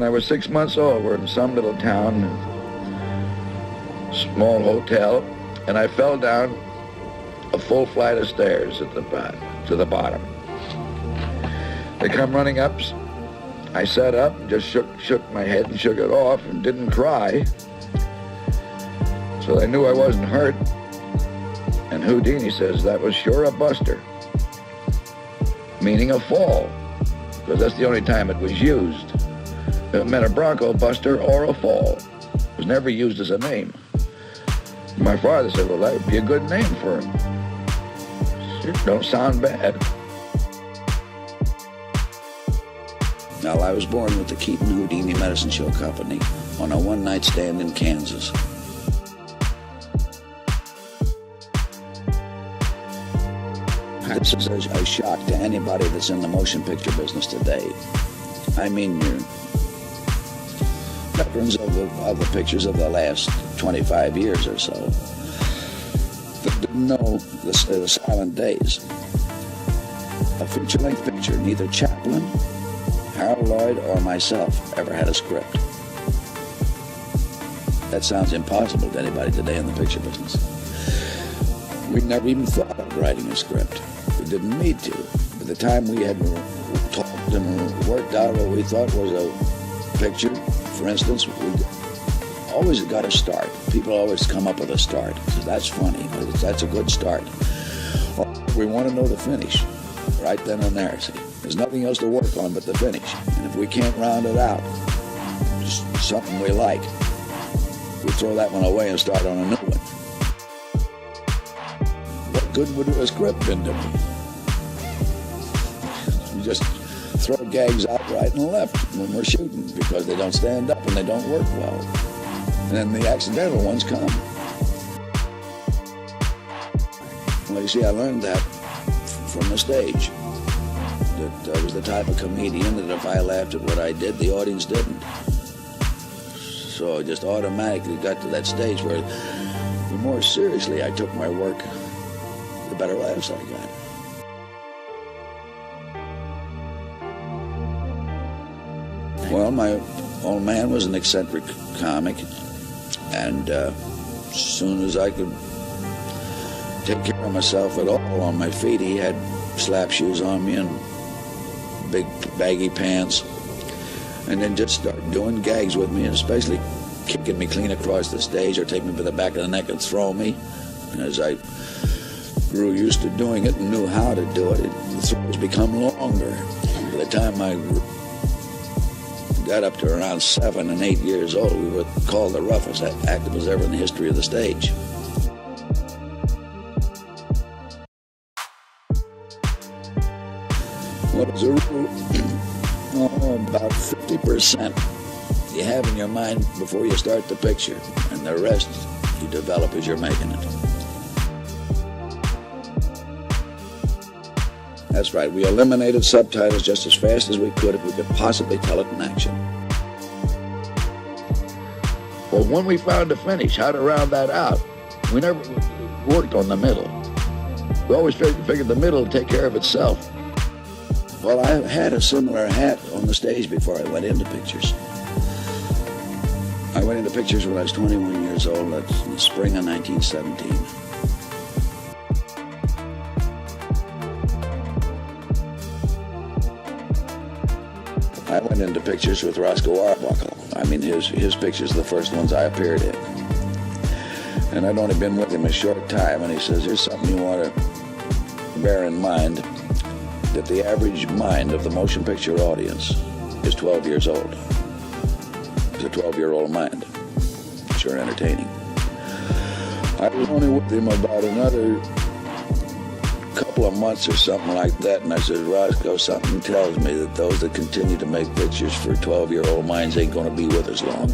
when I was 6 months old. We're in some little town, small hotel, and I fell down a full flight of stairs to the bottom. They come running up. I sat up and just shook my head and shook it off and didn't cry. So they knew I wasn't hurt. And Houdini says that was sure a buster, meaning a fall, because that's the only time it was used. It meant a bronco buster or a fall. It was never used as a name. My father said, well, that would be a good name for him. It don't sound bad. Now, I was born with the Keaton Houdini Medicine Show Company on a one-night stand in Kansas. This is a shock to anybody that's in the motion picture business today. I mean, you're veterans of the pictures of the last 25 years or so that didn't know the silent days. A feature-length picture, neither Chaplin, Harold Lloyd, or myself ever had a script. That sounds impossible to anybody today in the picture business. We never even thought of writing a script. We didn't need to. By the time we had talked and worked out what we thought was a picture, for instance, we always got a start. People always come up with a start. So that's funny. That's a good start. We want to know the finish right then and there. See, there's nothing else to work on but the finish. And if we can't round it out, just something we like, we throw that one away and start on a new one. What good would a script been to me? You just throw gags out right and left when we're shooting because they don't stand up and they don't work well. And then the accidental ones come. Well, you see, I learned that from the stage. That I was the type of comedian that if I laughed at what I did, the audience didn't. So I just automatically got to that stage where the more seriously I took my work, the better laughs I got. Well, my old man was an eccentric comic, and as soon as I could take care of myself at all on my feet, he had slap shoes on me and big baggy pants, and then just start doing gags with me, and especially kicking me clean across the stage or take me by the back of the neck and throw me. And as I grew used to doing it and knew how to do it, the throws become longer. By the time I got up to around 7 and 8 years old, we were called the roughest actors ever in the history of the stage. Well, as a rule, about 50% you have in your mind before you start the picture, and the rest you develop as you're making it. That's right, we eliminated subtitles just as fast as we could if we could possibly tell it in action. Well, when we found a finish, how to round that out, we never worked on the middle. We always figured the middle would take care of itself. Well, I had a similar hat on the stage before I went into pictures. I went into pictures when I was 21 years old. That's in the spring of 1917. I went into pictures with Roscoe Arbuckle. I mean, his pictures are the first ones I appeared in. And I'd only been with him a short time, and he says, here's something you want to bear in mind, that the average mind of the motion picture audience is 12 years old. It's a 12-year-old mind. Sure entertaining. I was only with him about another couple of months or something like that, and I said, Roscoe, something tells me that those that continue to make pictures for 12-year-old minds ain't going to be with us long.